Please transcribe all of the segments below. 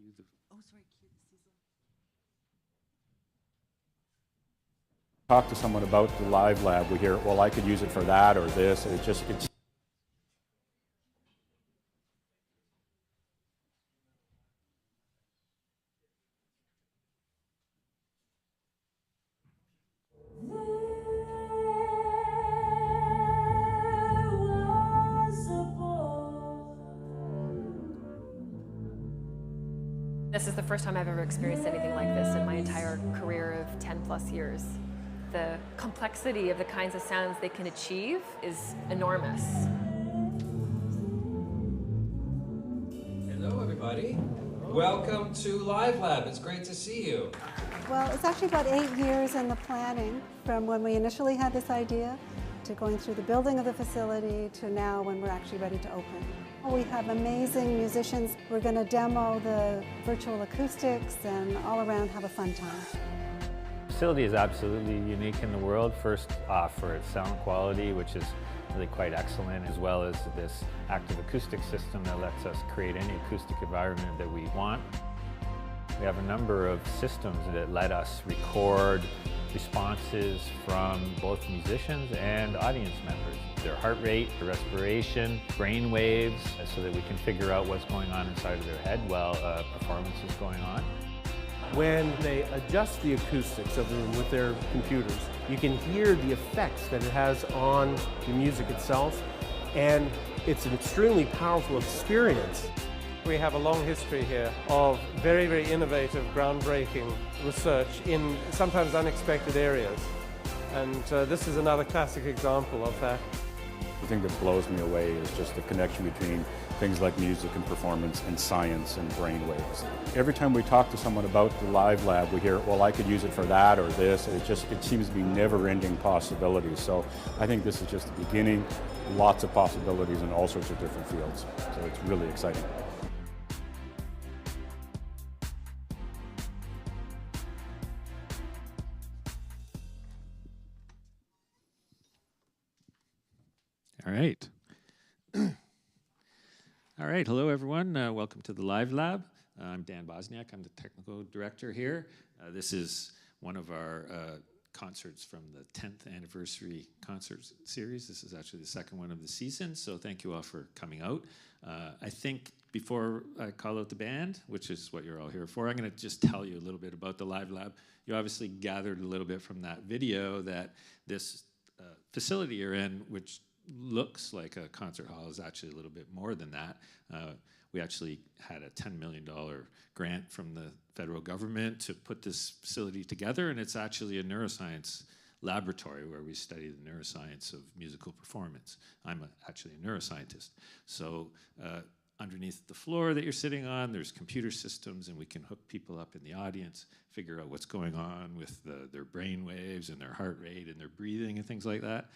cue the... Oh, sorry, cue the sizzle. Talk to someone about the LIVELab. We hear, well, I could use it for that or this. It's This is the first time I've ever experienced anything like this in my entire career of 10 plus years. The complexity of the kinds of sounds they can achieve is enormous. Hello, everybody. Welcome to LIVELab. It's great to see you. Well, it's actually about 8 years in the planning, from when we initially had this idea to going through the building of the facility to now when we're actually ready to open. We have amazing musicians. We're going to demo the virtual acoustics and all around have a fun time. The facility is absolutely unique in the world, first off for its sound quality, which is really quite excellent, as well as this active acoustic system that lets us create any acoustic environment that we want. We have a number of systems that let us record responses from both musicians and audience members. Their heart rate, their respiration, brain waves, so that we can figure out what's going on inside of their head while a performance is going on. When they adjust the acoustics of the room with their computers, you can hear the effects that it has on the music itself, and it's an extremely powerful experience. We have a long history here of very, very innovative, groundbreaking research in sometimes unexpected areas. And this is another classic example of that. The thing that blows me away is just the connection between things like music and performance and science and brainwaves. Every time we talk to someone about the LIVELab, we hear, well, I could use it for that or this. It seems to be never-ending possibilities. So I think this is just the beginning. Lots of possibilities in all sorts of different fields. So it's really exciting. All right. All right, hello everyone. Welcome to the LIVELab. I'm Dan Bosniak. I'm the technical director here. This is one of our concerts from the 10th anniversary concert series. This is actually the second one of the season, so thank you all for coming out. I think before I call out the band, which is what you're all here for, I'm going to just tell you a little bit about the LIVELab. You obviously gathered a little bit from that video that this facility you're in, which looks like a concert hall, is actually a little bit more than that. We actually had a $10 million grant from the federal government to put this facility together, and it's actually a neuroscience laboratory where we study the neuroscience of musical performance. I'm actually a neuroscientist. So underneath the floor that you're sitting on, there's computer systems, and we can hook people up in the audience, figure out what's going on with their brain waves and their heart rate and their breathing and things like that,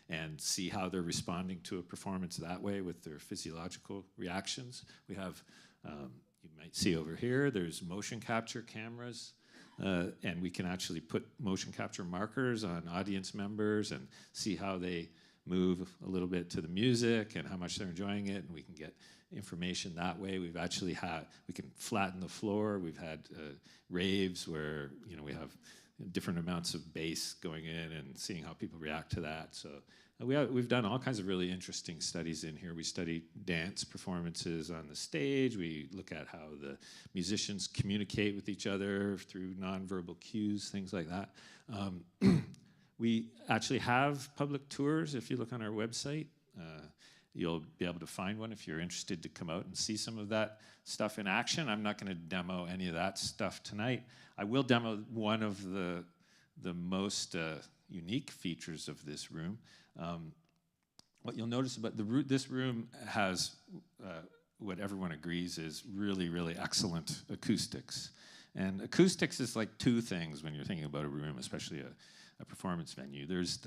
and see how they're responding to a performance that way with their physiological reactions. We have, you might see over here, there's motion capture cameras, and we can actually put motion capture markers on audience members and see how they move a little bit to the music and how much they're enjoying it, and we can get information that way. We've actually had, we can flatten the floor. We've had raves where, you know, we have different amounts of bass going in and seeing how people react to that. So we've done all kinds of really interesting studies in here. We study dance performances on the stage. We look at how the musicians communicate with each other through nonverbal cues, things like that. We actually have public tours. If you look on our website, you'll be able to find one if you're interested to come out and see some of that stuff in action. I'm not going to demo any of that stuff tonight. I will demo one of the most unique features of this room. What you'll notice about this room has what everyone agrees is really, really excellent acoustics. And acoustics is like two things when you're thinking about a room, especially a performance venue. There's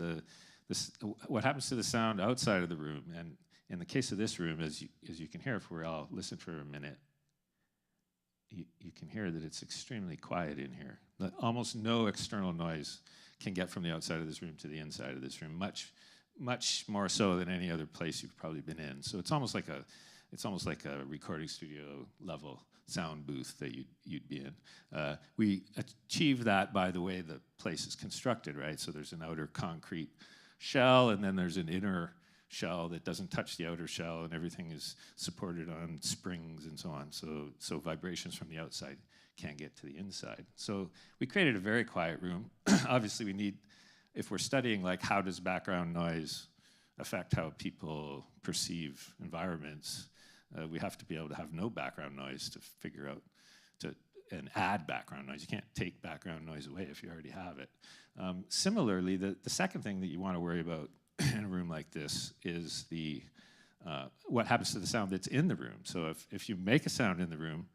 what happens to the sound outside of the room, and in the case of this room, as you can hear, if we all listen for a minute, you can hear that it's extremely quiet in here. Almost no external noise can get from the outside of this room to the inside of this room, much more so than any other place you've probably been in. So it's almost like it's almost like a recording studio level sound booth that you'd be in. We achieve that by the way the place is constructed, right? So there's an outer concrete shell, and then there's an inner shell that doesn't touch the outer shell, and everything is supported on springs and so on. So vibrations from the outside can't get to the inside. So we created a very quiet room. Obviously, we need, if we're studying like how does background noise affect how people perceive environments, we have to be able to have no background noise to figure out and add background noise. You can't take background noise away if you already have it. Similarly, the second thing that you want to worry about in a room like this is what happens to the sound that's in the room. So if you make a sound in the room,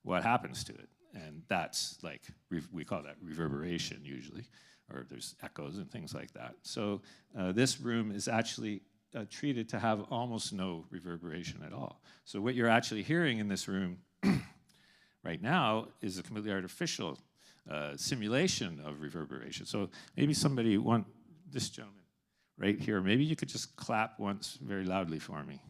what happens to it? And that's like, we call that reverberation usually, or there's echoes and things like that. So this room is actually treated to have almost no reverberation at all. So what you're actually hearing in this room right now is a completely artificial simulation of reverberation. So maybe this gentleman right here, maybe you could just clap once very loudly for me.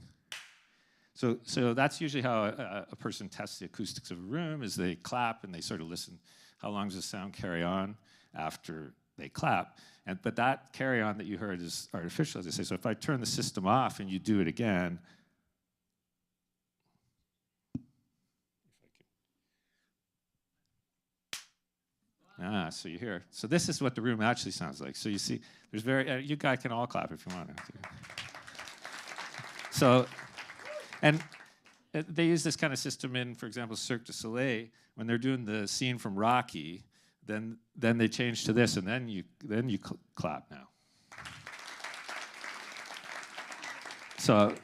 So that's usually how a person tests the acoustics of a room, is they clap and they sort of listen. How long does the sound carry on after they clap? But that carry on that you heard is artificial, as I say. So if I turn the system off and you do it again, so you hear. So this is what the room actually sounds like. So you see, there's you guys can all clap if you want to. So, and they use this kind of system in, for example, Cirque du Soleil. When they're doing the scene from Rocky, then they change to this, and then you clap now. So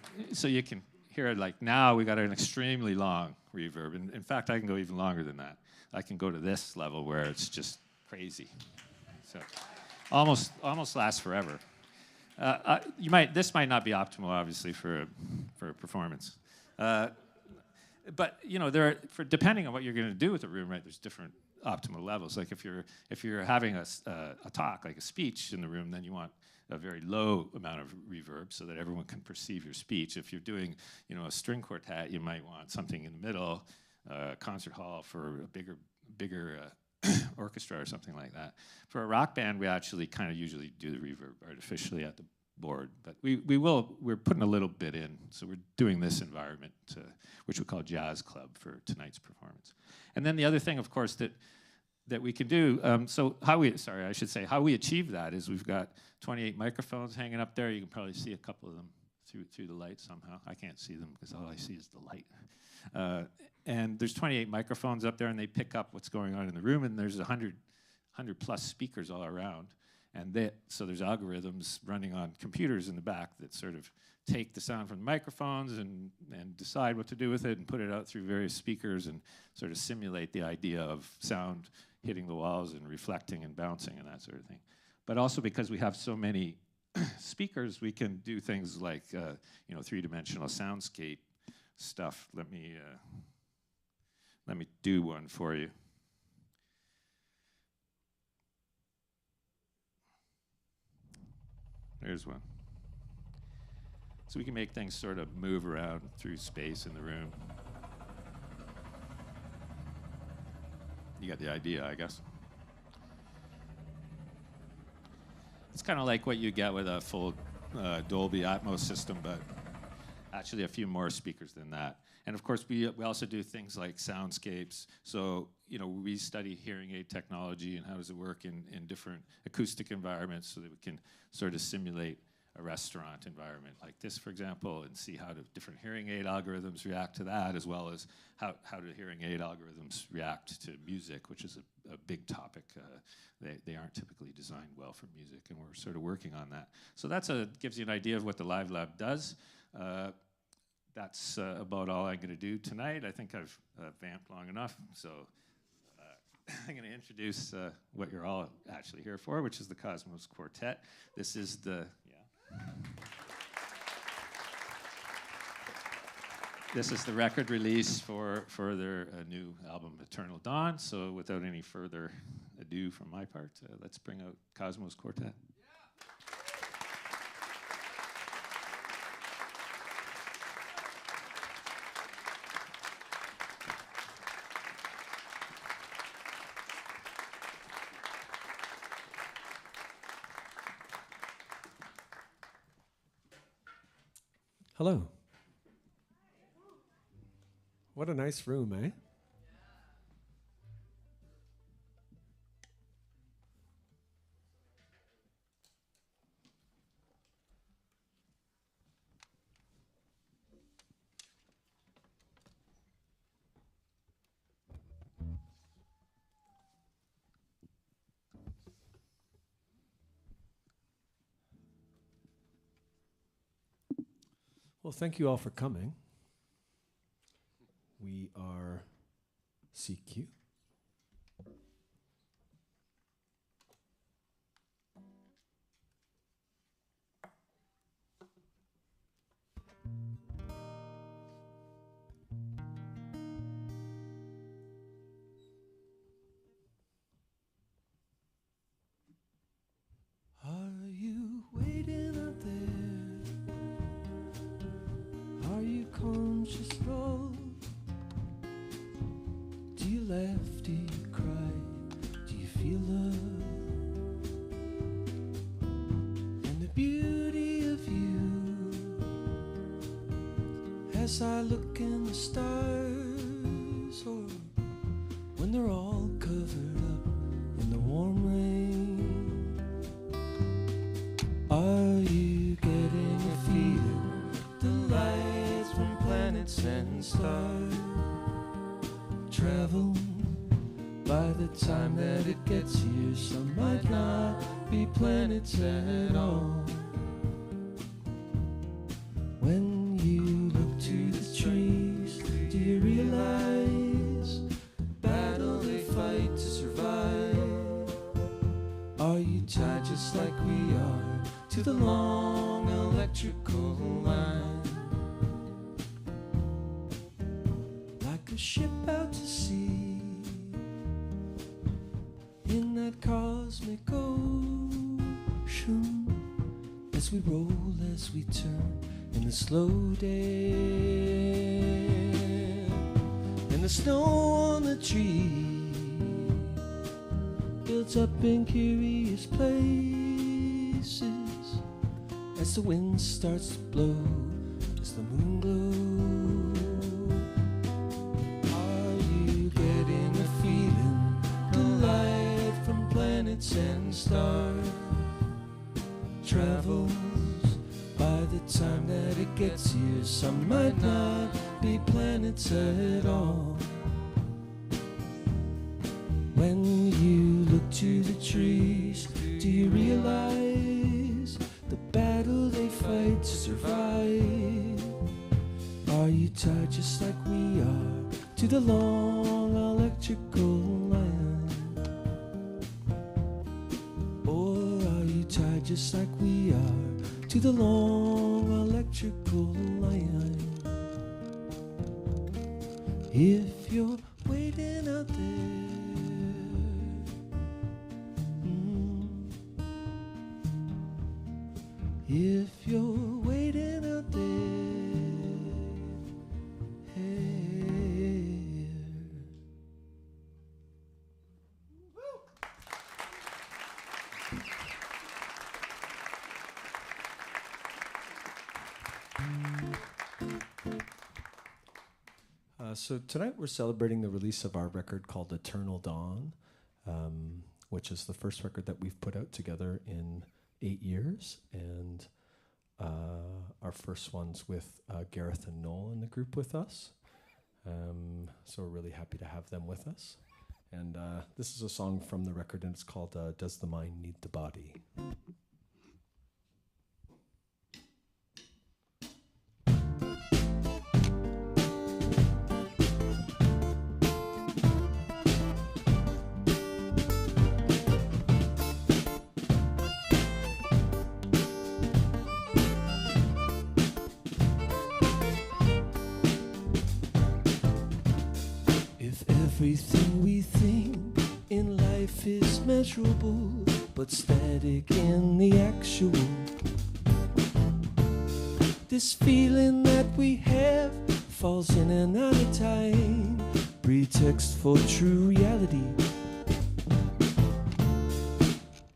you can hear it like now we got an extremely long reverb. And in fact, I can go even longer than that. I can go to this level where it's just crazy. So almost lasts forever. This might not be optimal, obviously, for a performance. But depending on what you're going to do with the room, right? There's different optimal levels. Like if you're having a talk, like a speech in the room, then you want a very low amount of reverb so that everyone can perceive your speech. If you're doing, a string quartet, you might want something in the middle, concert hall for a bigger orchestra or something like that. For a rock band, we actually kind of usually do the reverb artificially at the board, but we're putting a little bit in. So we're doing this environment, which we call Jazz Club for tonight's performance. And then the other thing, of course, that we can do, how we achieve that is we've got 28 microphones hanging up there. You can probably see a couple of them through the light somehow. I can't see them because all I see is the light. And there's 28 microphones up there, and they pick up what's going on in the room, and there's 100 plus speakers all around. And so there's algorithms running on computers in the back that sort of take the sound from the microphones and decide what to do with it and put it out through various speakers and sort of simulate the idea of sound hitting the walls and reflecting and bouncing and that sort of thing. But also because we have so many speakers, we can do things like three-dimensional soundscape stuff. Let me do one for you. There's one. So we can make things sort of move around through space in the room. You got the idea, I guess. It's kind of like what you get with a full Dolby Atmos system, but actually a few more speakers than that. And of course, we also do things like soundscapes. So, we study hearing aid technology and how does it work in different acoustic environments so that we can sort of simulate a restaurant environment like this, for example, and see how do different hearing aid algorithms react to that, as well as how do hearing aid algorithms react to music, which is a big topic. They aren't typically designed well for music, and we're sort of working on that. So gives you an idea of what the LIVELab does. That's about all I'm going to do tonight. I think I've vamped long enough, so I'm going to introduce what you're all actually here for, which is the Coszmos Quartette. This is This is the record release for their new album, Eternal Dawn. So without any further ado from my part, let's bring out Coszmos Quartette. Hello. What a nice room, eh? Well, thank you all for coming. We are CQ. Are you waiting out there? Are you conscious, love? Do you laugh? Do you cry? Do you feel love? And the beauty of you as I look in the stars, or when they're all covered up in the warm rain. Are you getting a feeling? The lights from planets and stars travel. By the time that it gets here, some might not be planets at all. When you look to the trees, do you realize the battle they fight to survive? Are you tied just like we are to the long electrical line? Like a ship out to sea in that cosmic ocean, as we roll, as we turn in the slow day, and the snow on the tree builds up in curious places as the wind starts to blow, as the moon glows. Are you getting a feeling? The light from planets and stars travels. By the time that it gets here, some might not be planets at all. When you look to the trees, do you realize the battle they fight to survive? Are you tied just like we are to the long electrical line? Or are you tied just like we are to the long electrical line? If you're waiting out there, if you're waiting out there, so tonight we're celebrating the release of our record called Eternal Dawn, which is the first record that we've put out together in 8 years, and our first one's with Gareth and Noel in the group with us. So we're really happy to have them with us. And this is a song from the record, and it's called Does the Mind Need the Body? Everything we think in life is measurable, but static in the actual. This feeling that we have falls in and out of time, pretext for true reality.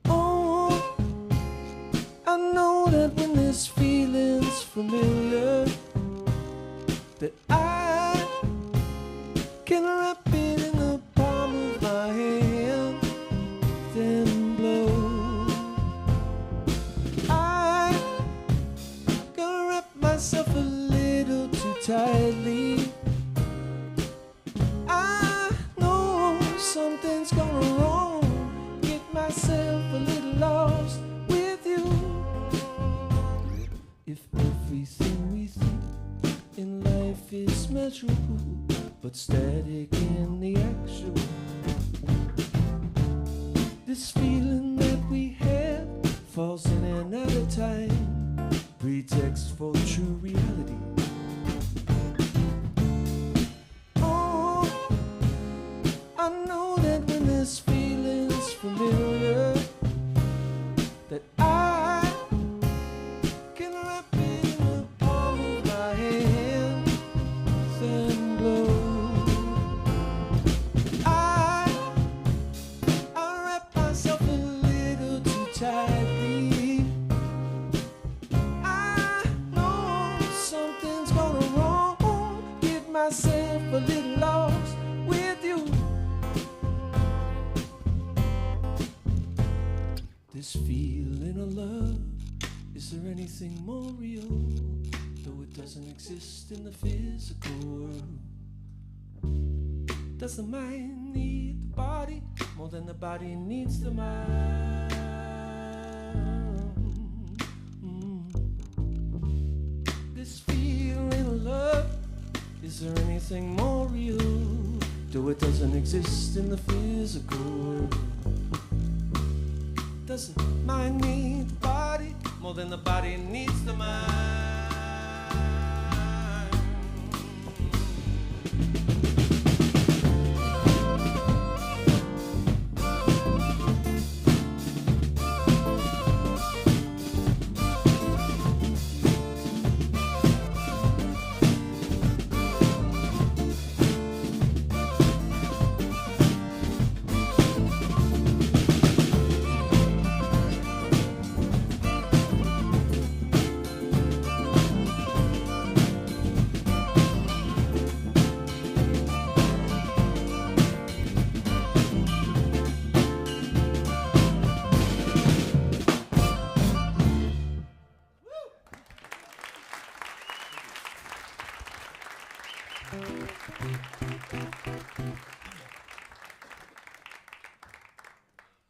Oh, I know that when this feeling's familiar, casual, but static in the actual. This feeling that we have falls in and out of time, pretext for true reality. Oh, I know that when this feeling's familiar, that I can wrap it in the palm of my hand and blow. I wrap myself a little too tightly. I know something's gonna wrong. Get myself a little lost with you. This feeling of love, is there anything more real? Though it doesn't exist in the physical world. Does the mind need the body more than the body needs the mind? This feeling of love, is there anything more real? Though it doesn't exist in the physical world. Does the mind need the body more than the body needs the mind?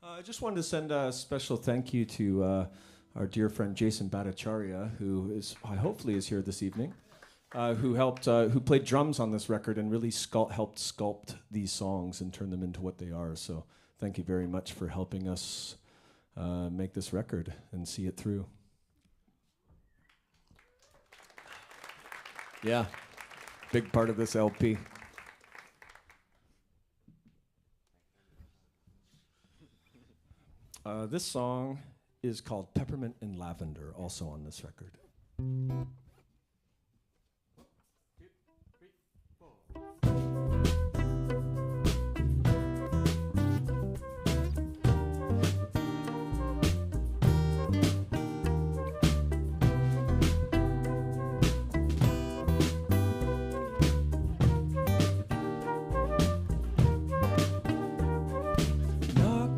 I just wanted to send a special thank you to our dear friend Jason Bhattacharya, who is hopefully is here this evening, who played drums on this record and really helped sculpt these songs and turn them into what they are. So thank you very much for helping us make this record and see it through. Yeah, big part of this LP. This song is called Peppermint and Lavender, also on this record.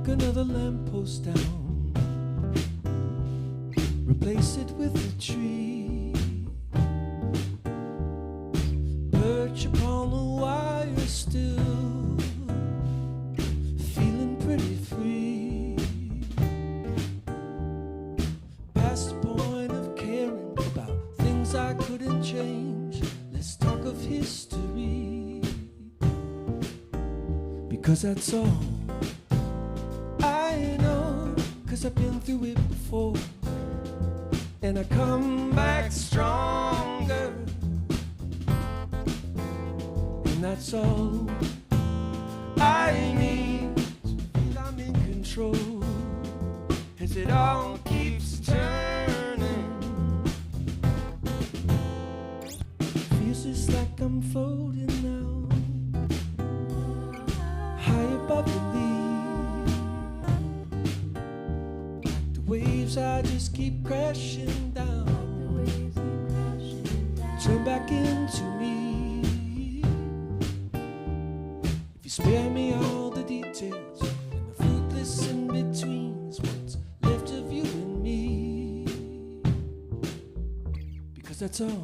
Another lamppost down, replace it with a tree, perch upon the wire still, feeling pretty free, past the point of caring about things I couldn't change. Let's talk of history, because that's all I've been through it before, and I come back stronger, and that's all I need to feel I'm in control, as it all keeps turning. Feels just like I'm floating now, high above the leaves. Waves I just keep crashing down, turn back into me. If you spare me all the details and the fruitless in-betweens, what's left of you and me, because that's all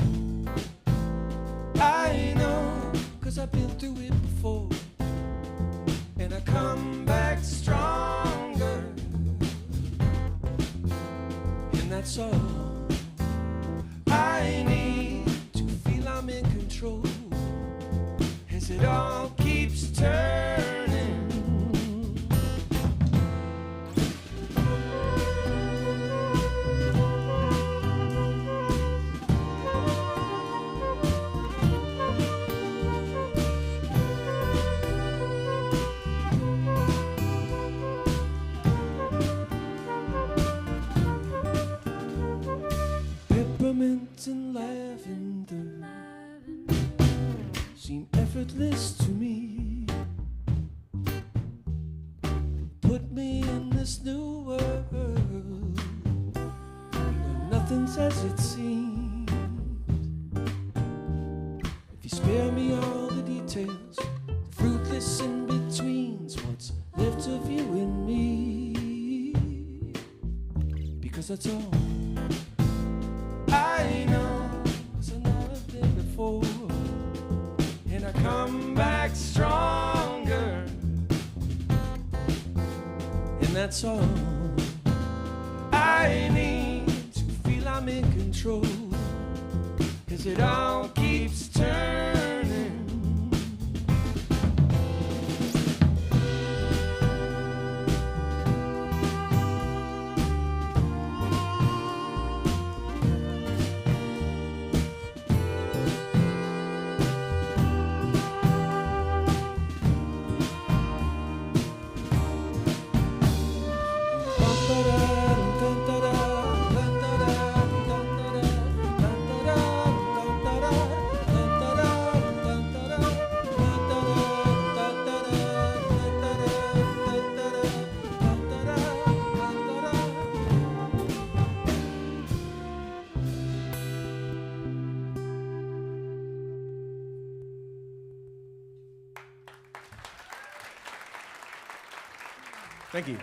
I know, cause I've been through it before, and I come back stronger. That's all I need to feel I'm in control, 'cause it all keeps turning. Peppermint and lavender seem effortless to me. Put me in this new world where nothing's as it seems. If you spare me all the details, the fruitless in-betweens, what's left of you and me, because that's all I know, 'cause I've never been before, and I come back stronger, and that's all I need to feel I'm in control, 'cause it all keeps turning. Thank you.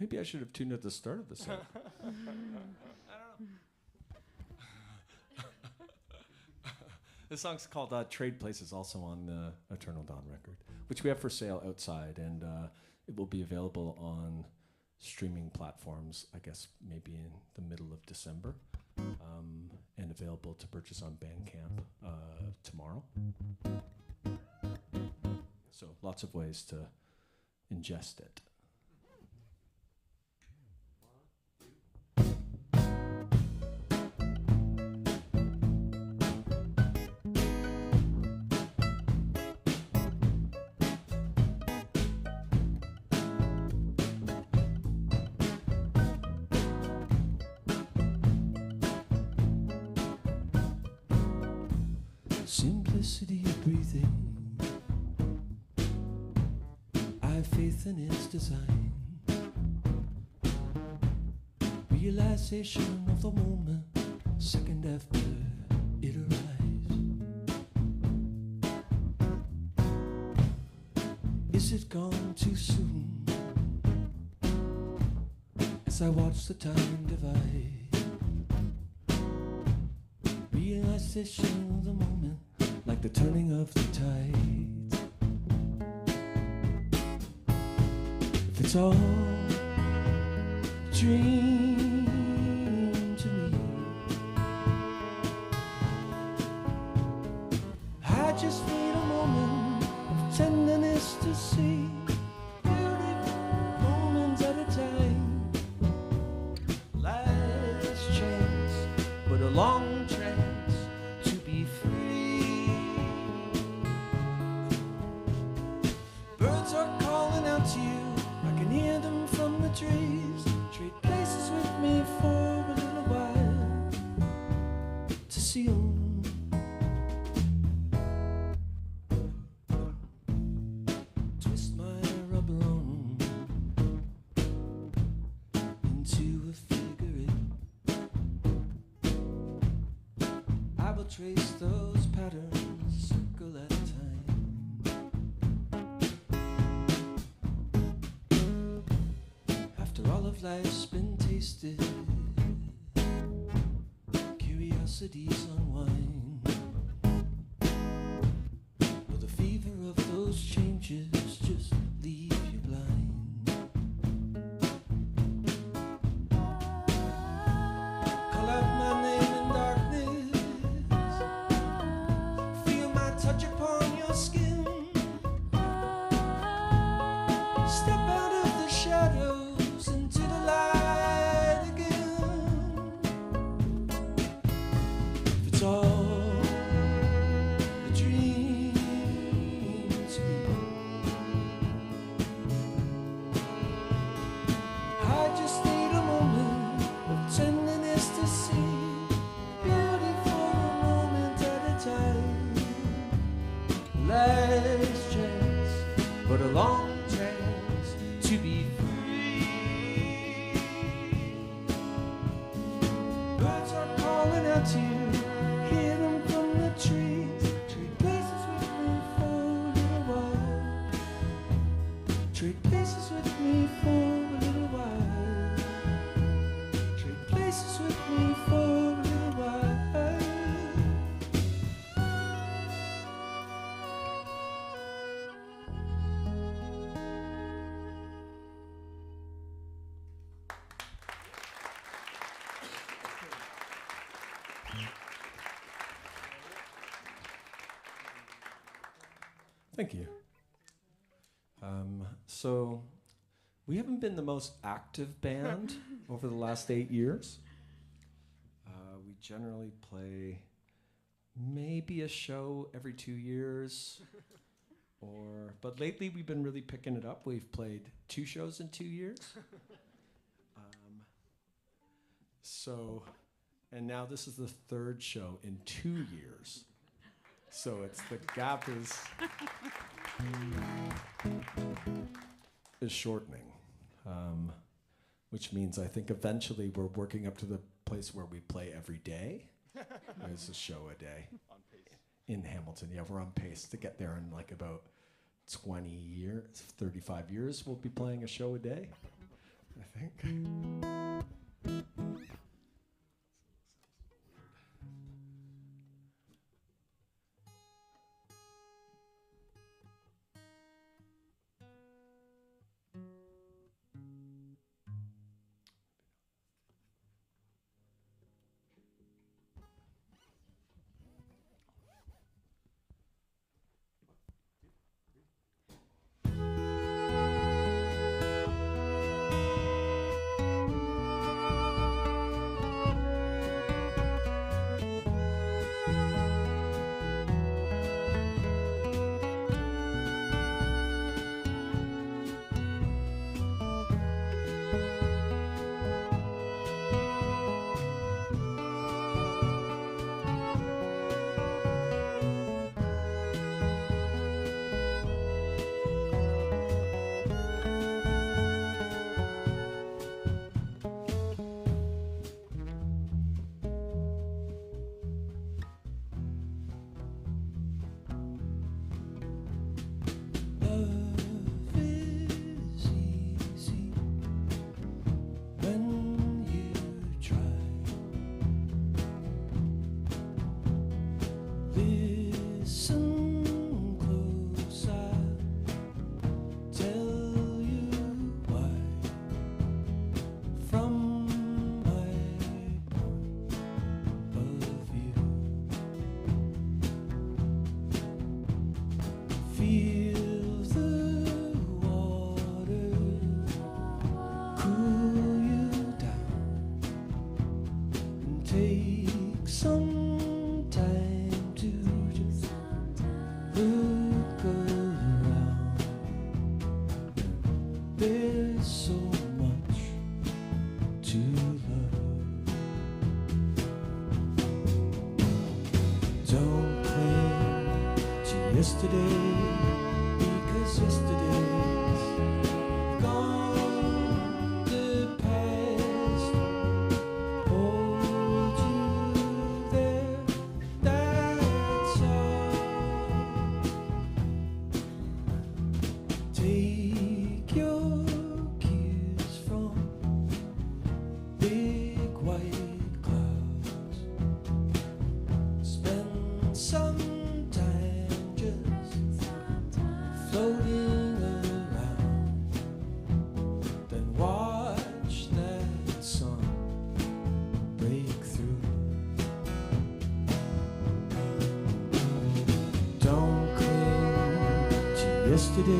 Maybe I should have tuned at the start of the set. This song's called Trade Places, also on the Eternal Dawn record, which we have for sale outside, and it will be available on streaming platforms, I guess maybe in the middle of December, and available to purchase on Bandcamp tomorrow. So lots of ways to ingest it. Simplicity of breathing, I have faith in its design. Realization of the moment, second after it arrives. Is it gone too soon? As I watch the time divide, realization of the moment, like the turning of the tide. If it's all a dream to me, I just need a moment of tenderness to see beautiful moments at a time. Last chance, but a long chance to be free. Birds are calling out to you, I can hear them from the trees. Trade places with me for a little while to see them. Twist my rubber arm into a figure eight. trace those patterns, a circle at a time. After all of life's been tasted, curiosities unwind. Will the fever of those changes just leave you blind? Call out my name in darkness, feel my touch upon your skin. Step out of the shadows into the light again. If it's all a dream to me, I just need a moment of tenderness to see beauty for a moment at a time. Last chance, but a long chance to be free. Birds are calling out to you, hear them from the trees. Trade places with me for a little while. Trade places with me for a little while. Trade places with me for a little while. Thank you. So, we haven't been the most active band over the last 8 years. We generally play maybe a show every 2 years, but lately we've been really picking it up. We've played 2 shows in 2 years. And now this is the 3rd show in 2 years. So the gap is shortening, which means I think eventually we're working up to the place where we play every day. There's a show a day in Hamilton. Yeah, we're on pace to get there in like about 20 years, 35 years. We'll be playing a show a day, I think. Yesterday, because yesterday's gone. The past holds you there. yesterday,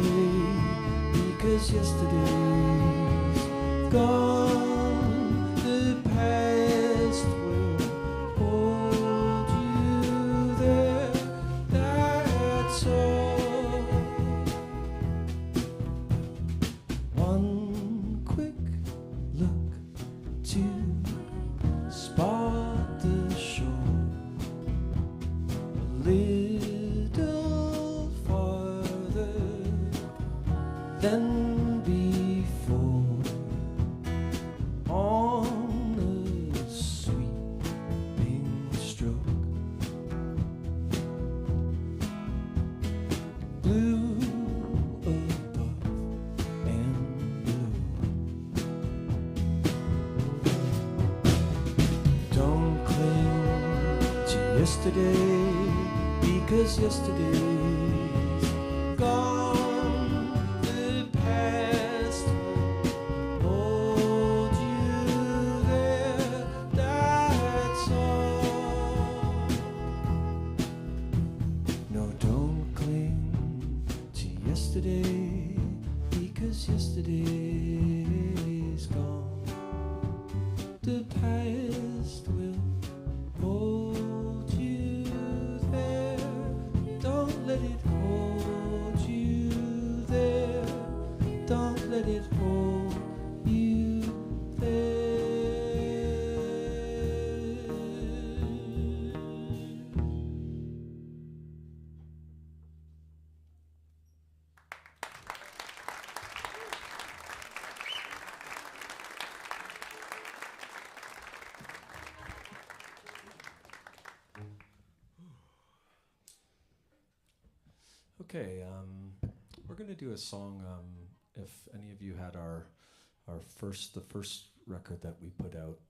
because yesterday's gone. The past will hold you there, that's all. One quick look to spot the shore, a little farther than before, on a sweeping stroke, blue above and below. Don't cling to yesterday, because yesterday's gone. The past hold you there, that's all. No, don't cling to yesterday, because yesterday's gone. The past will hold you there. Don't let it hold you there. Don't let it hold you there. Okay, we're going to do a song. If any of you had the first record that we put out,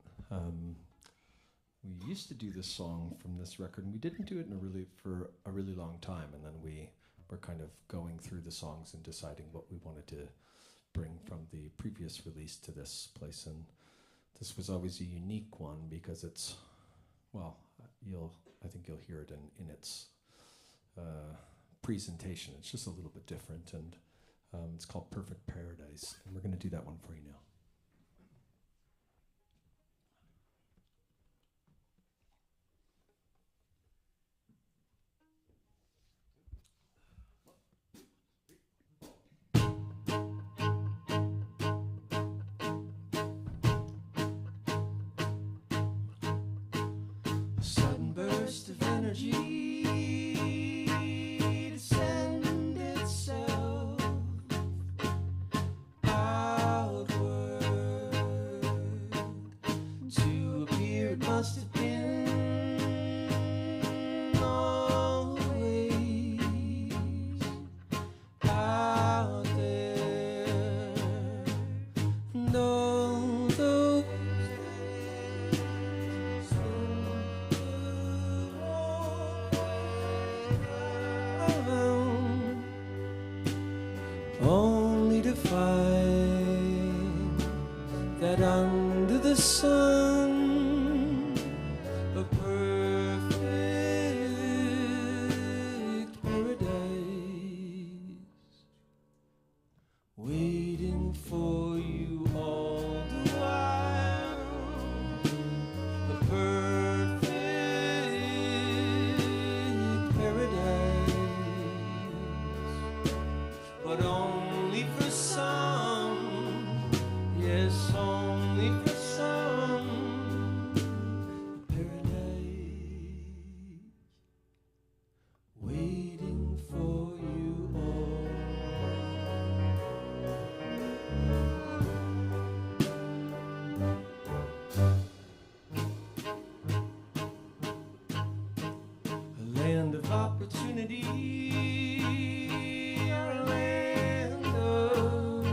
we used to do this song from this record, and we didn't do it for a really long time. And then we were kind of going through the songs and deciding what we wanted to bring from the previous release to this place. And this was always a unique one because it's, well, I think you'll hear it in its presentation. It's just a little bit different, and it's called Perfect Paradise, and we're going to do that one for you now. A sudden burst of energy descend itself outward to appear. It must have been always out there, and all those only to find that under the sun a perfect paradise waiting for you all the while. A perfect paradise, but only for some, yes, only for some. Paradise waiting for you all. A land of opportunity, a land of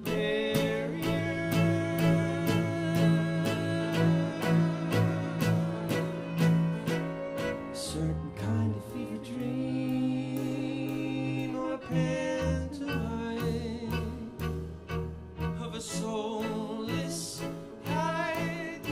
barriers. A certain kind of fever dream or pantomime of a soulless idea.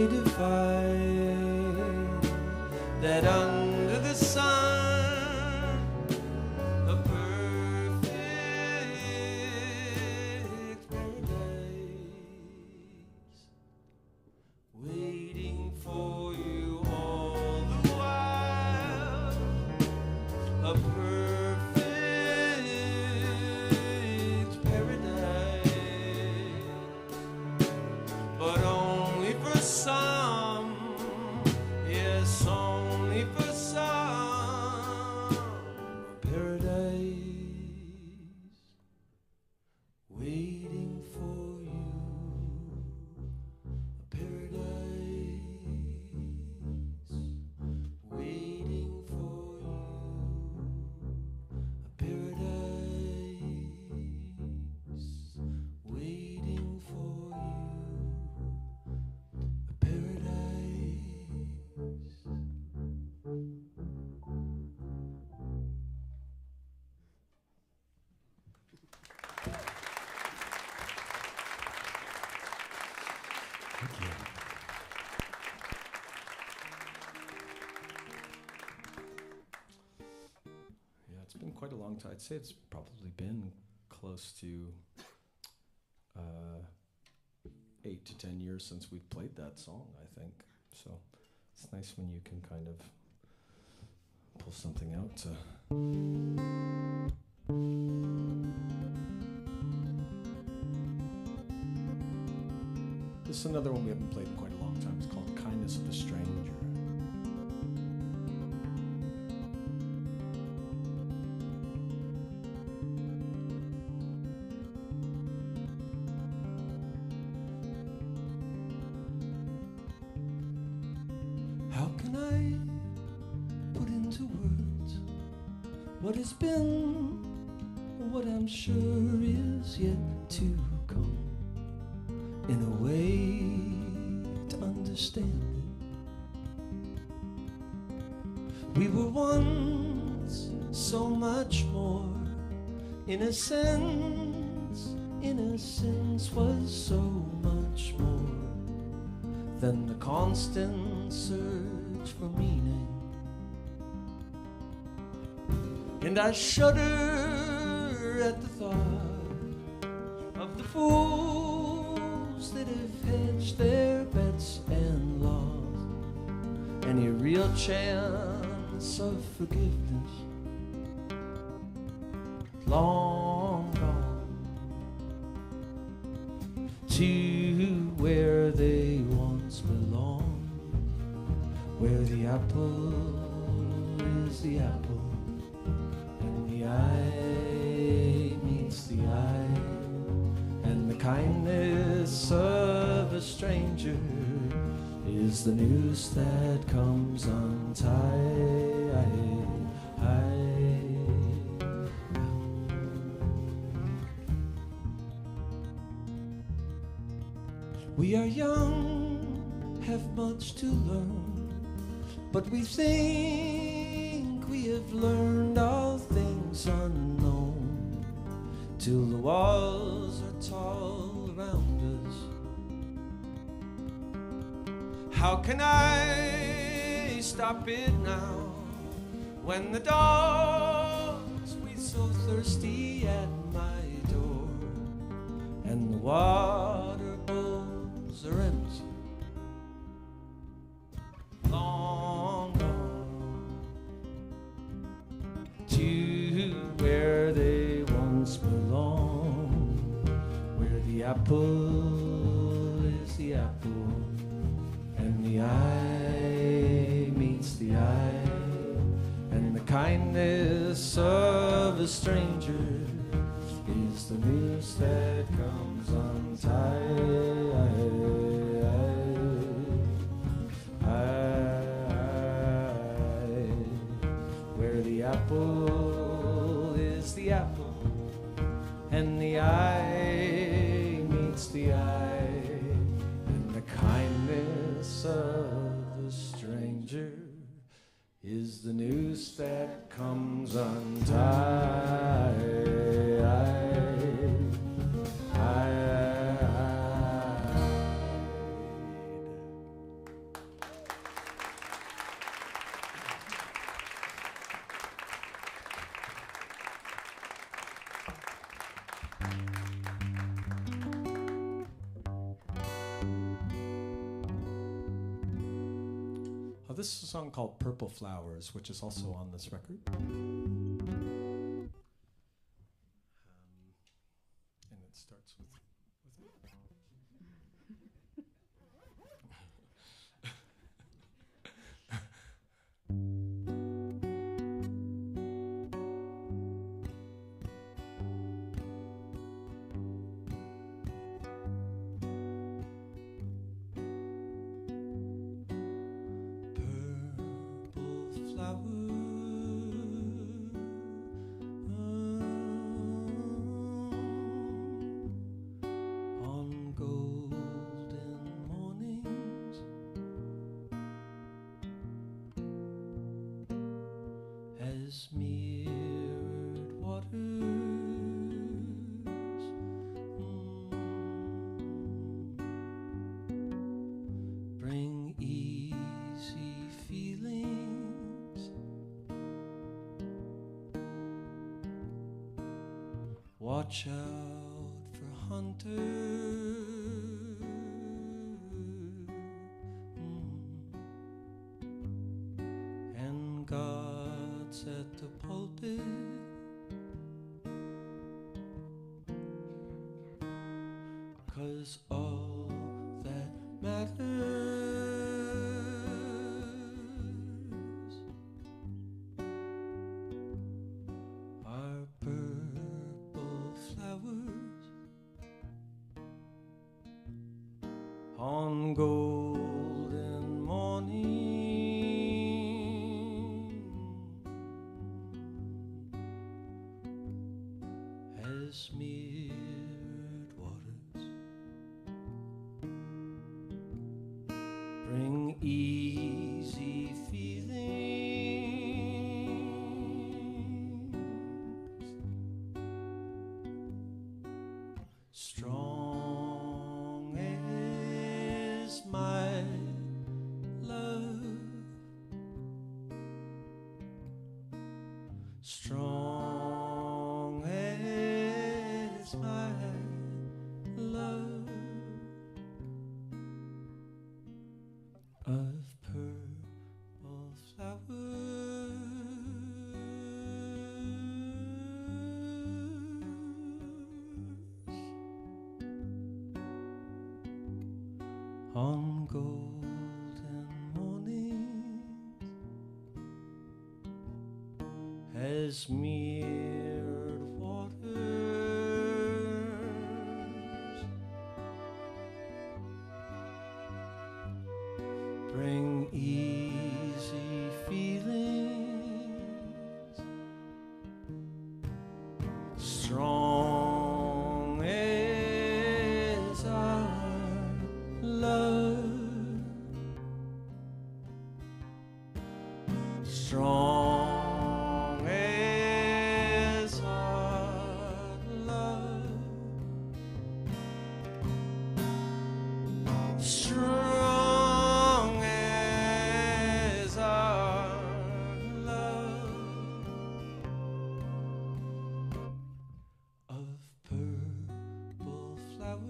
only divide that under the sun a perfect paradise waiting for you all the while, a perfect paradise, but only for some, yes, only for some, a paradise waiting for you, a paradise waiting for you, a paradise waiting for you, a paradise. Yeah, it's been quite a long time. I'd say it's probably been close to 8 to 10 years since we've played that song, I think. So it's nice when you can kind of pull something out to. This is another one we haven't played in quite a long time. It's called Kindness of a Stranger. How can I put into words what has been, what I'm sure is yet to come, in a way to understand it? We were once so much more. Innocence was so much more than the constant search for meaning. And I shudder at the thought of the fools that have hedged their bets and lost any real chance of forgiveness. Long gone to where they once belonged, where the apple is the apple, and the eye meets the eye, and the kindness of a stranger is the noose that comes untied. We are young, have much to learn, but we think we have learned all things unknown, till the walls are tall around us. How can I stop it now, when the dogs breathe so thirsty at my door, and the water bowls are empty, long gone to where they once belonged, where the apple is the apple, and the eye meets the eye, and the kindness of a stranger is the noose that comes untied. Where the apple is the apple, and the eye meets the eye, and the kindness of the stranger is the noose that comes untied. this is a song called Purple Flowers, which is also on this record. And it starts with it. On golden mornings, as mirrored waters, bring easy feelings. Watch out for hunters, and gods at the pulpit. 'Cause all that matters are purple flowers on golden morning, as mirrored waters bring easy feelings, strong as my love, strong as my love of purple flowers on golden mornings, as mirrored waters bring easy feelings, strong as our love, strong as our love, strong as our love of purple flowers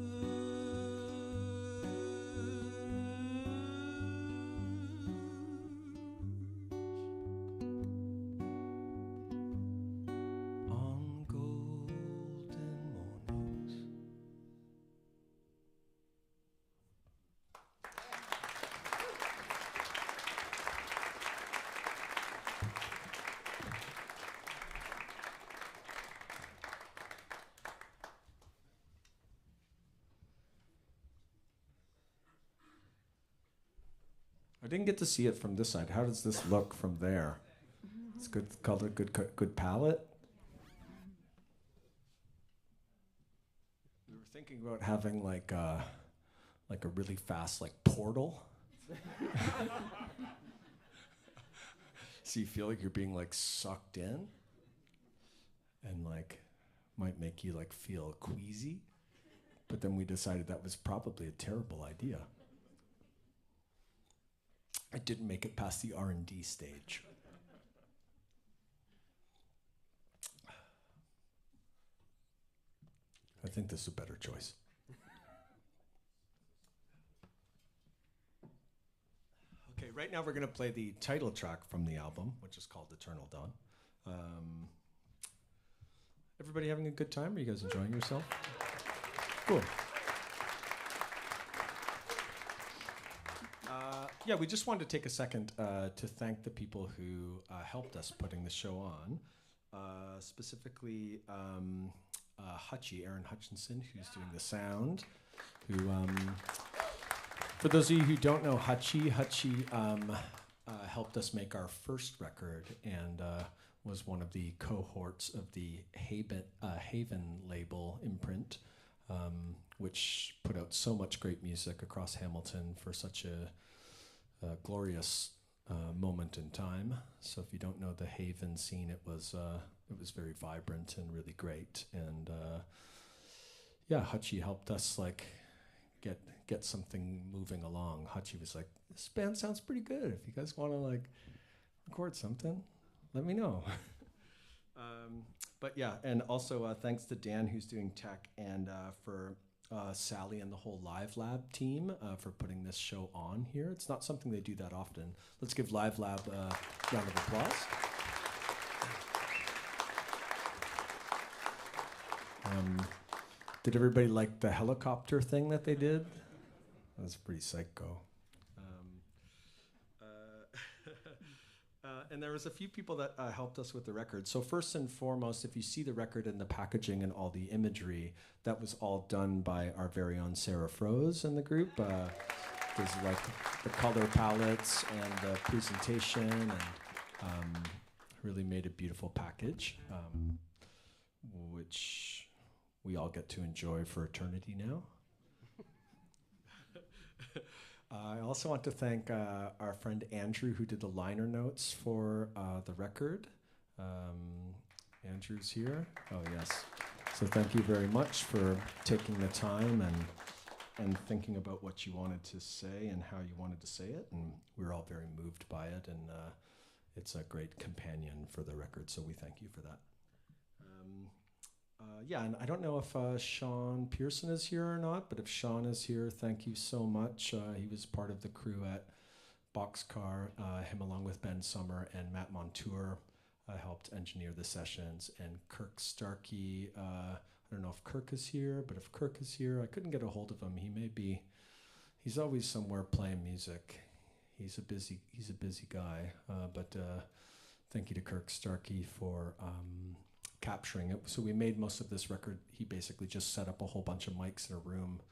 on golden mornings. I didn't get to see it from this side. How does this look from there? It's good color, good palette. We were thinking about having like a really fast like portal. So you feel like you're being like sucked in, and like might make you like feel queasy. But then we decided that was probably a terrible idea. I didn't make it past the R&D stage. I think this is a better choice. Okay, right now we're going to play the title track from the album, which is called Eternal Dawn. Everybody having a good time? Are you guys enjoying yourself? Cool. Yeah, we just wanted to take a second to thank the people who helped us putting the show on. Specifically, Hutchie, Aaron Hutchinson, who's doing the sound. Who, for those of you who don't know Hutchie helped us make our first record and was one of the cohorts of the Haven label imprint, which put out so much great music across Hamilton for such a glorious moment in time. So if you don't know the Haven scene, it was very vibrant and really great. And yeah, Hutchie helped us like get something moving along. Hutchie was like, "This band sounds pretty good. If you guys want to like record something, let me know." But yeah, and also thanks to Dan who's doing tech, and for Sally and the whole LIVELab team for putting this show on here. It's not something they do that often. Let's give LIVELab a round of applause. Did everybody like the helicopter thing that they did? That was pretty psycho. And there was a few people that helped us with the record. So first and foremost, if you see the record and the packaging and all the imagery, that was all done by our very own Sarah Froese in the group. There's like the color palettes and the presentation, and really made a beautiful package, which we all get to enjoy for eternity now. I also want to thank our friend Andrew, who did the liner notes for the record. Andrew's here. Oh, yes. So thank you very much for taking the time and thinking about what you wanted to say and how you wanted to say it. And we're all very moved by it, and it's a great companion for the record, so we thank you for that. Yeah, and I don't know if Sean Pearson is here or not, but if Sean is here, thank you so much. He was part of the crew at Boxcar, him along with Ben Sommer and Matt Montour helped engineer the sessions, and Kirk Starkey, I don't know if Kirk is here, but if Kirk is here, I couldn't get a hold of him. He's always somewhere playing music. He's a busy guy, but thank you to Kirk Starkey for capturing it. So we made most of this record. He basically just set up a whole bunch of mics in a room.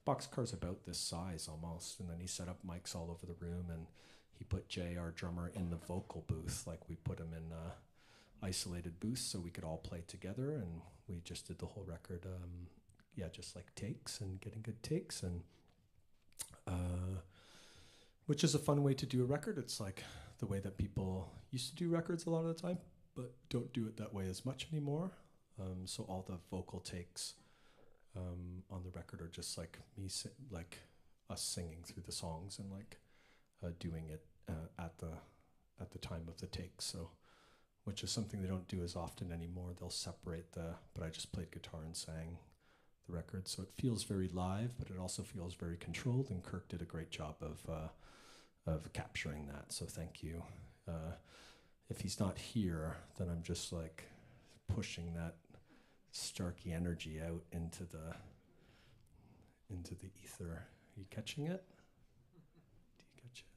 Boxcar's about this size almost, and then he set up mics all over the room, and he put Jay, our drummer, in the vocal booth. Like we put him in isolated booths so we could all play together, and we just did the whole record, just like takes and getting good takes, and which is a fun way to do a record. It's like the way that people used to do records a lot of the time, but don't do it that way as much anymore. So all the vocal takes on the record are just like me, like us singing through the songs and like doing it at the time of the take. So, which is something they don't do as often anymore. They'll separate but I just played guitar and sang the record, so it feels very live, but it also feels very controlled. And Kirk did a great job of capturing that. So thank you. If he's not here, then I'm just like pushing that Starkey energy out into the ether. Are you catching it? Do you catch it?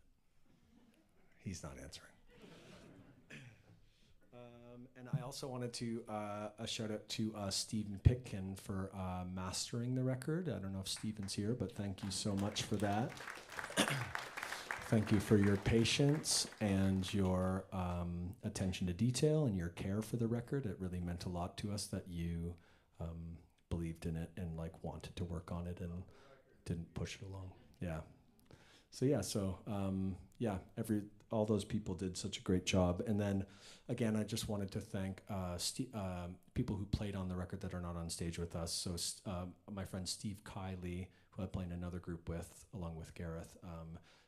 He's not answering. And I also wanted to a shout out to Stephen Pitkin for mastering the record. I don't know if Stephen's here, but thank you so much for that. Thank you for your patience and your attention to detail and your care for the record. It really meant a lot to us that you believed in it and like wanted to work on it and didn't push it along. Yeah. All those people did such a great job. And then again, I just wanted to thank people who played on the record that are not on stage with us. So my friend Steve Kiley, who I play in another group with, along with Gareth.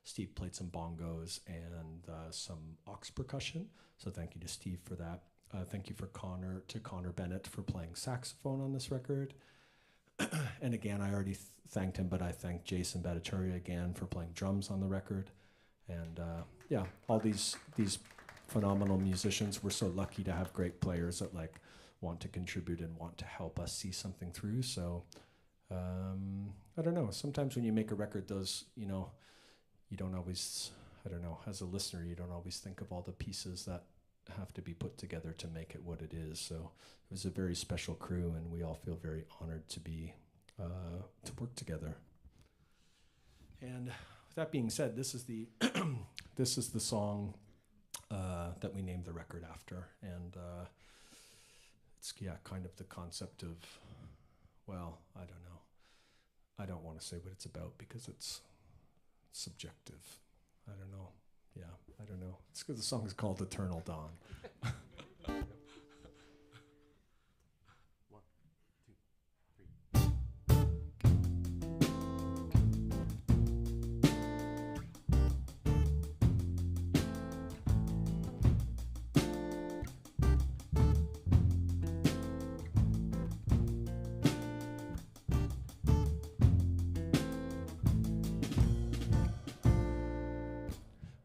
Steve played some bongos and some aux percussion. So thank you to Steve for that. Thank you to Connor Bennett for playing saxophone on this record. And again, I already thanked him, but I thank Jason Bhattacharya again for playing drums on the record. And yeah, all these phenomenal musicians. We're so lucky to have great players that like want to contribute and want to help us see something through. So I don't know. Sometimes when you make a record, those, you know, you don't always, I don't know, as a listener, you don't always think of all the pieces that have to be put together to make it what it is. So it was a very special crew, and we all feel very honored to be to work together. And with that being said, this is the this is the song that we named the record after, and it's kind of the concept of, well, I don't know. I don't want to say what it's about because it's subjective. I don't know. Yeah, I don't know. It's because the song is called Eternal Dawn.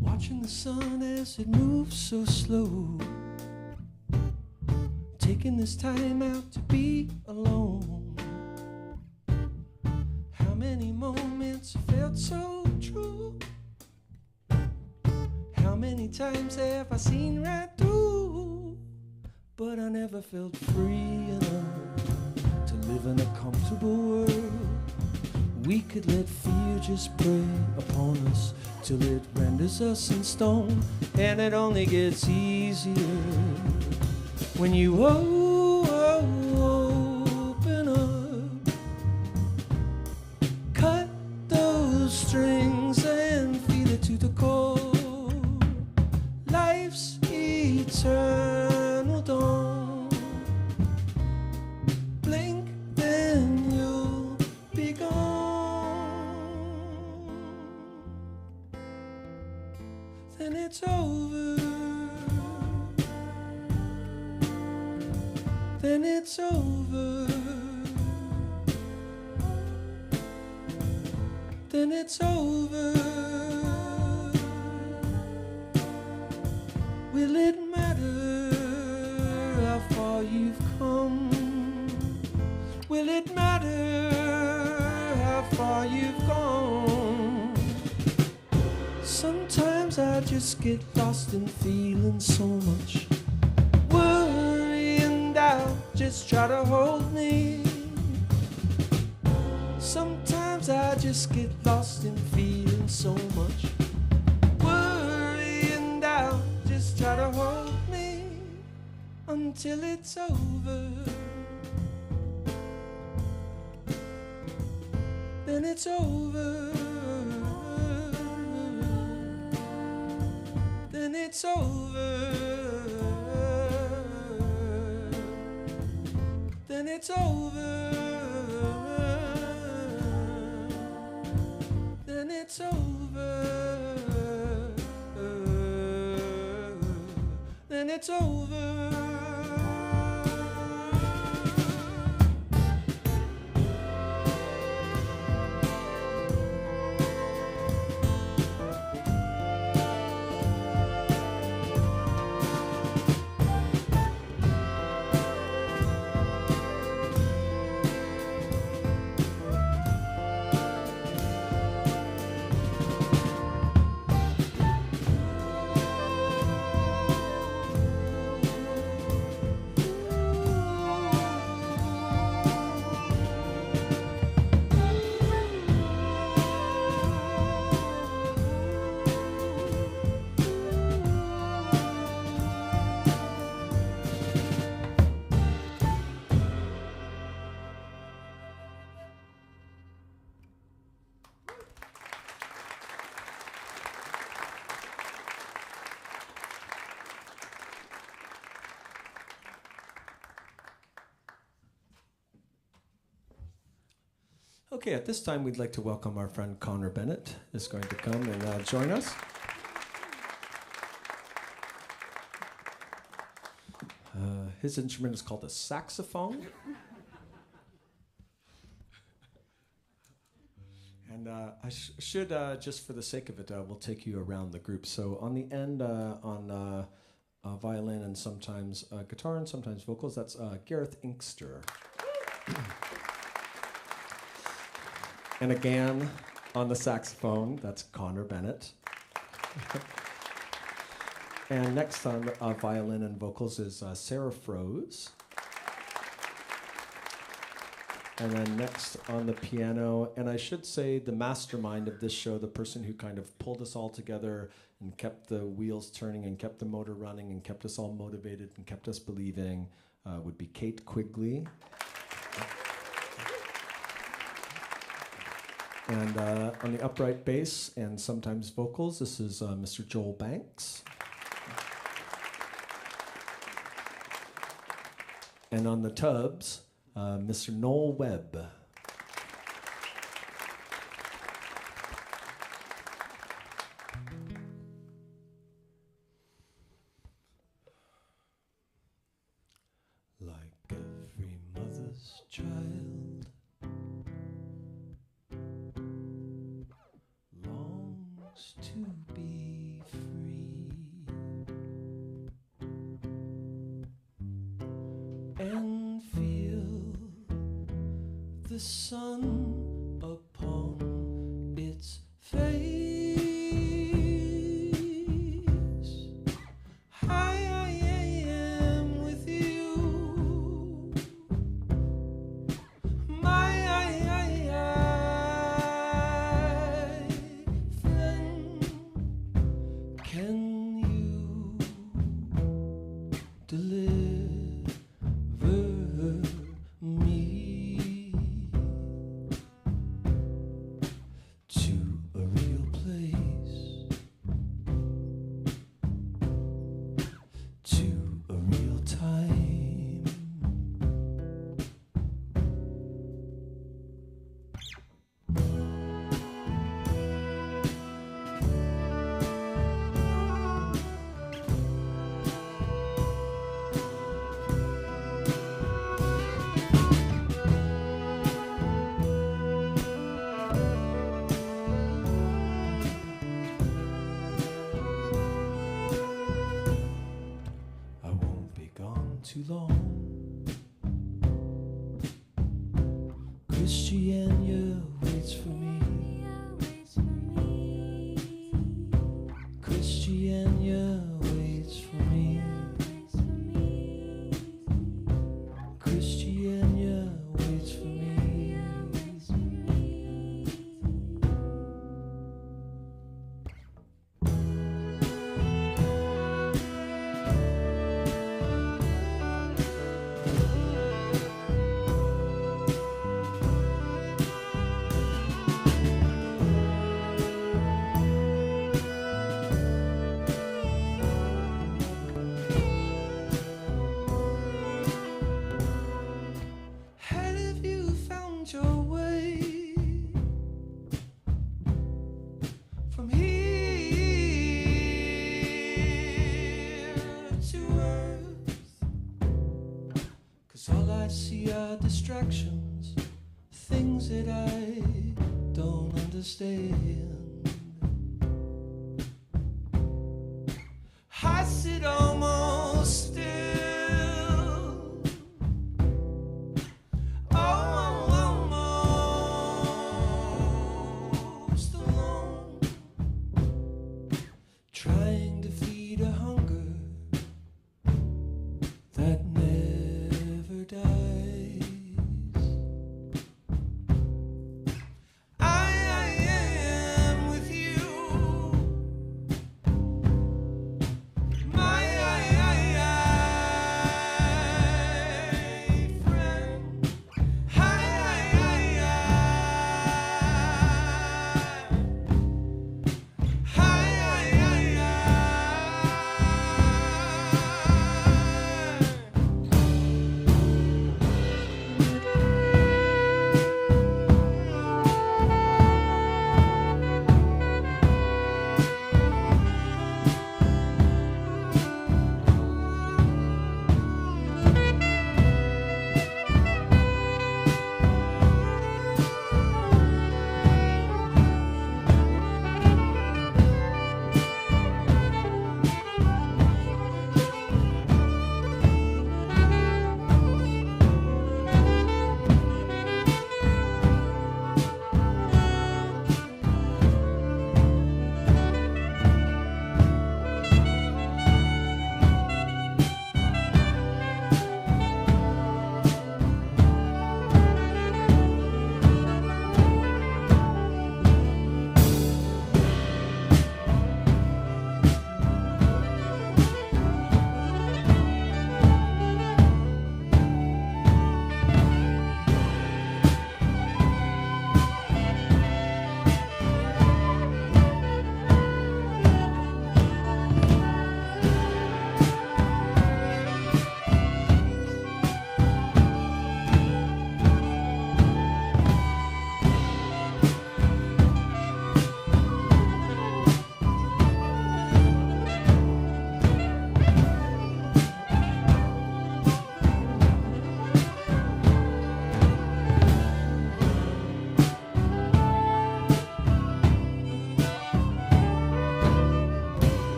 Watching the sun as it moves so slow, taking this time out to be alone. How many moments felt so true? How many times have I seen right through? But I never felt free enough to live in a comfortable world. We could let fear just prey upon us till it renders us in stone, and it only gets easier when you open up, cut those strings and feel it to the core. Life's eternal dawn. Blink, then you'll be gone. Then it's over. Then it's over. Then it's over. Will it matter how far you've come? Will it matter how far you've gone? Sometimes I just get lost in feeling so much. Worry and doubt just try to hold me. Sometimes I just get lost in feeling so much. Worry and doubt just try to hold me until it's over. Then it's over. Then it's over. Then it's over. Then it's over. Then it's over. Okay, at this time we'd like to welcome our friend Connor Bennett is going to come and join us. His instrument is called a saxophone. And I should, just for the sake of it, we'll take you around the group. So on the end, on violin and sometimes guitar and sometimes vocals, that's Gareth Inkster. And again, on the saxophone, that's Connor Bennett. And next on violin and vocals is Sarah Froese. And then next on the piano, and I should say the mastermind of this show, the person who kind of pulled us all together and kept the wheels turning and kept the motor running and kept us all motivated and kept us believing, would be Kate Quigley. And on the upright bass and sometimes vocals, this is Mr. Joel Banks. And on the tubs, Mr. Noel Webb. Like every mother's child longs to be free and feel the sun upon its face. I am with you, my friend. Can you deliver me to a real place, to a real time? I won't be gone too long. Christiania waits for me. Christiania waits for me. Christiania waits for me. Have you found your way from here to earth? 'Cause all I see are distractions, things that I don't understand. I sit almost still. Almost alone, trying to feed a hunger that never dies. I am with you, my friend.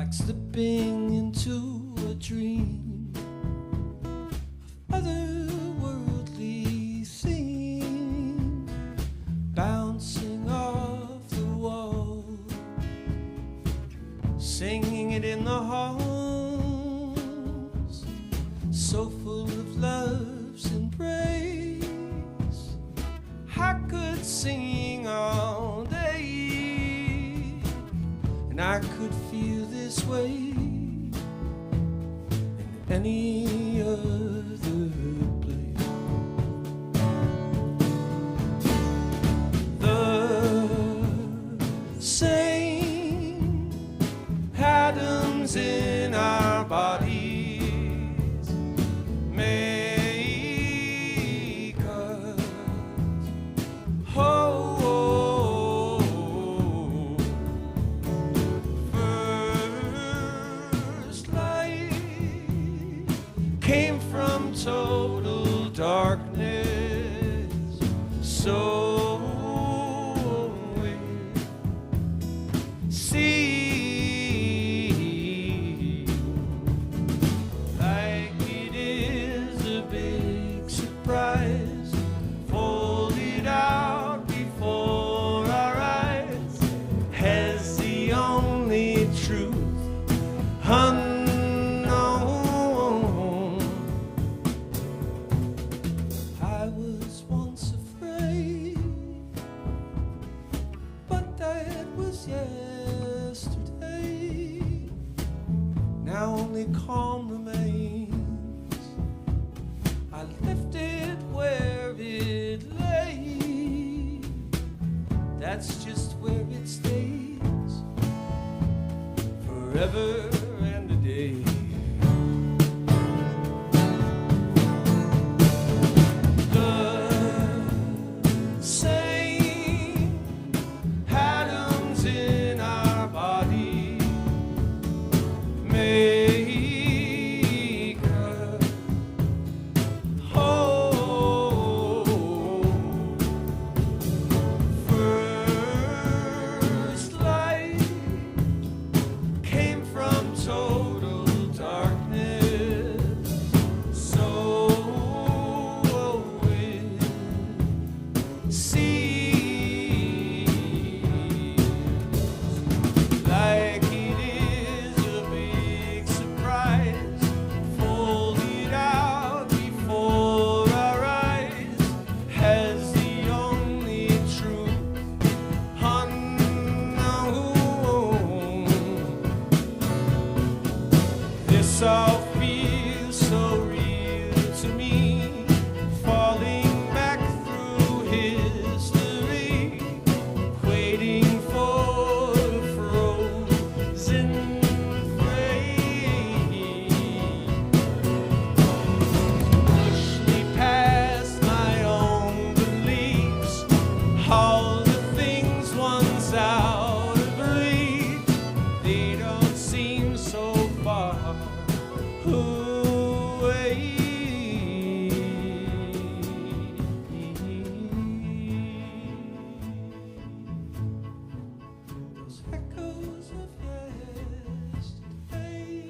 like slipping into a dream of otherworldly things bouncing off the wall, singing it in the halls, so full of love's embrace. I could sing all day, and I could feel this way in any other place. The same atoms in our bodies make us whole. First light came from total darkness, so we'll see. Like it is a big surprise, folded out before our eyes, has the only truth unknown. I was once afraid, but that was yesterday. Now only calm remains. I left it where it lay. That's just where it stays, forever and a day. The same atoms in our body make us whole. First light came from total darkness, so we'll see. Like it is a big surprise, folded out before our eyes, has the only truth unknown. This all feels so real to me, falling back through history, waiting for the frozen frame. Push me past my own beliefs, all the things once out of reach, they don't seem so far away. Those echoes of yesterday.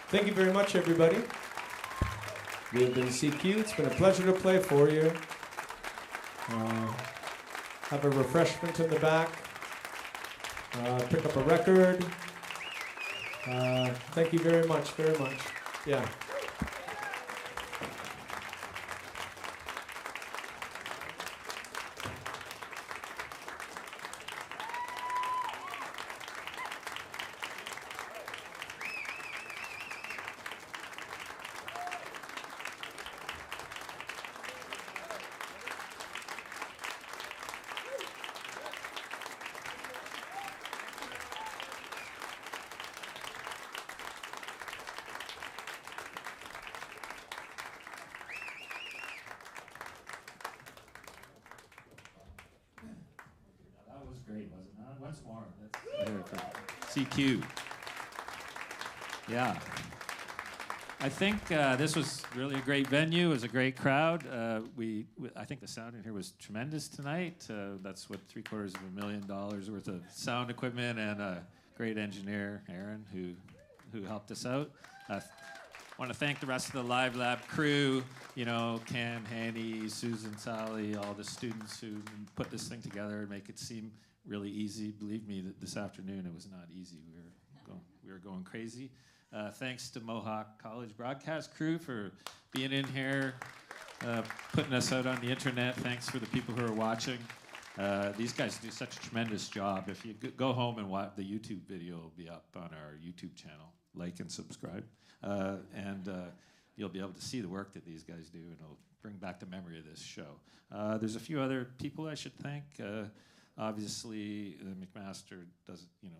Thank you very much, everybody. We have been CQ. It's been a pleasure to play for you. Have a refreshment in the back. Pick up a record. Thank you very much, very much. Yeah. once more. Let's hear it for CQ. Yeah. I think this was really a great venue. It was a great crowd. I think the sound in here was tremendous tonight. That's what $750,000 worth of sound equipment and a great engineer, Aaron, who helped us out. I want to thank the rest of the LiveLab crew, you know, Ken, Hanny, Susan, Sally, all the students who put this thing together and make it seem really easy. Believe me, that this afternoon it was not easy. We were going crazy. Thanks to Mohawk College broadcast crew for being in here, putting us out on the internet. Thanks for the people who are watching. These guys do such a tremendous job. If you go home and watch the YouTube video, will be up on our YouTube channel. Like and subscribe. And you'll be able to see the work that these guys do, and it'll bring back the memory of this show. There's a few other people I should thank. Obviously, McMaster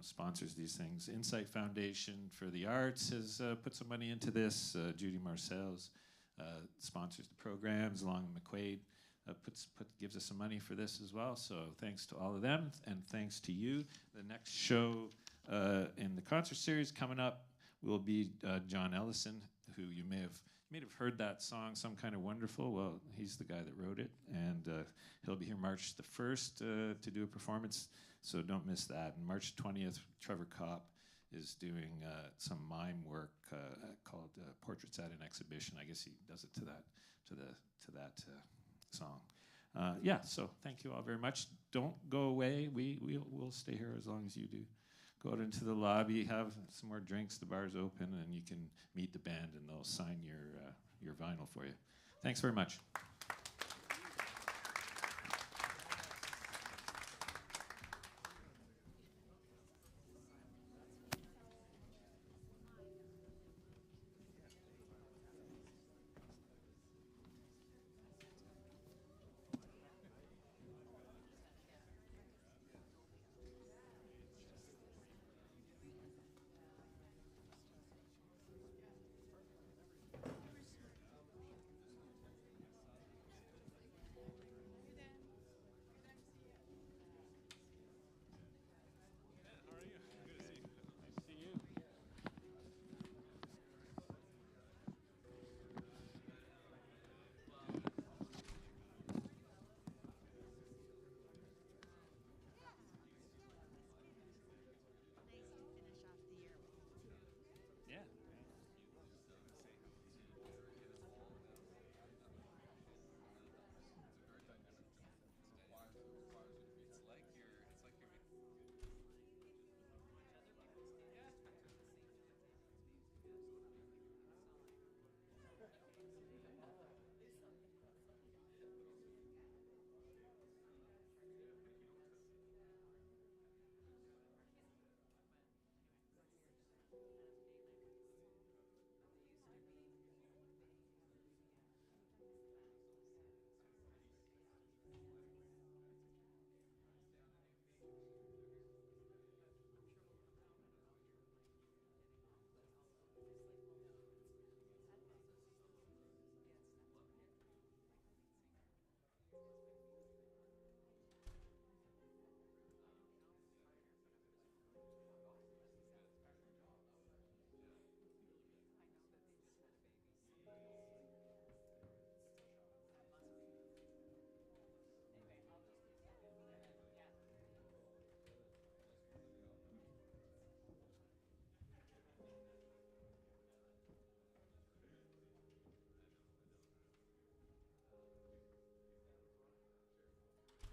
sponsors these things. Insight Foundation for the Arts has put some money into this. Judy Marcel's sponsors the programs, along with McQuaid. Gives us some money for this as well. So thanks to all of them, and thanks to you. The next show in the concert series coming up will be John Ellison, who you may have heard that song, Some Kind of Wonderful. Well, he's the guy that wrote it, and he'll be here March the 1st to do a performance, so don't miss that. And March 20th, Trevor Kopp is doing some mime work called Portraits at an Exhibition. I guess he does it to that song. Yeah, so thank you all very much. Don't go away. We'll stay here as long as you do. Go out into the lobby, have some more drinks. The bar's open, and you can meet the band, and they'll sign your vinyl for you. Thanks very much.